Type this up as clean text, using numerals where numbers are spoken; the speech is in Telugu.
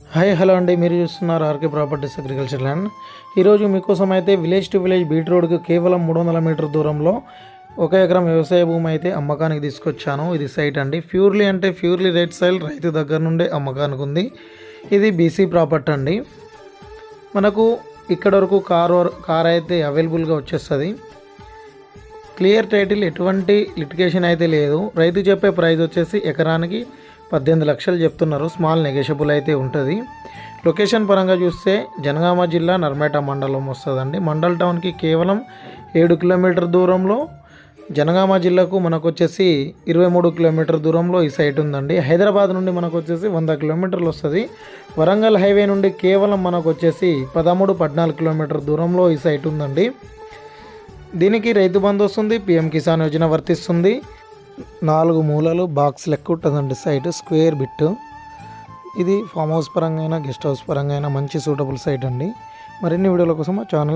హాయ్ హలో అండి, మీరు చూస్తున్నారు ఆర్కే ప్రాపర్టీస్ అగ్రికల్చర్ ల్యాండ్. ఈరోజు మీకోసం అయితే విలేజ్ టు విలేజ్ బీట్ రోడ్కి కేవలం 300 మీటర్ దూరంలో 1 ఎకరం వ్యవసాయ భూమి అయితే అమ్మకానికి తీసుకొచ్చాను. ఇది సైట్ అండి. ప్యూర్లీ రైట్ సైడ్ రైతు దగ్గర నుండే అమ్మకానికి ఉంది. ఇది బీసీ ప్రాపర్టీ అండి. మనకు ఇక్కడ వరకు కార్ అయితే అవైలబుల్గా వచ్చేస్తుంది. క్లియర్ టైటిల్, ఎటువంటి లిటిగేషన్ అయితే లేదు. రైతు చెప్పే ప్రైస్ వచ్చేసి ఎకరానికి 18 లక్షలు చెప్తున్నారు. స్మాల్ నెగోషియబుల్ అయితే ఉంటుంది. లొకేషన్ పరంగా చూస్తే జనగామ జిల్లా నర్మేట మండలం వస్తుందండి. మండల్ టౌన్కి కేవలం 7 కిలోమీటర్ దూరంలో, జనగామ జిల్లాకు మనకు వచ్చేసి 23 కిలోమీటర్ దూరంలో ఈ సైట్ ఉందండి. హైదరాబాద్ నుండి మనకు వచ్చేసి 100 కిలోమీటర్లు వస్తుంది. వరంగల్ హైవే నుండి కేవలం మనకు వచ్చేసి 13-14 కిలోమీటర్ దూరంలో ఈ సైట్ ఉందండి. దీనికి రైతు బంధు వస్తుంది, పిఎం కిసాన్ యోజన వర్తిస్తుంది. 4 మూలలు బాక్స్ లెక్క ఉంటుందండి. Site square feet. ఇది ఫామ్ హౌస్ పరంగా అయినా గెస్ట్ హౌస్ పరంగా అయినా మంచి సూటబుల్ సైట్ అండి. మరిన్ని వీడియోల కోసం మా ఛానల్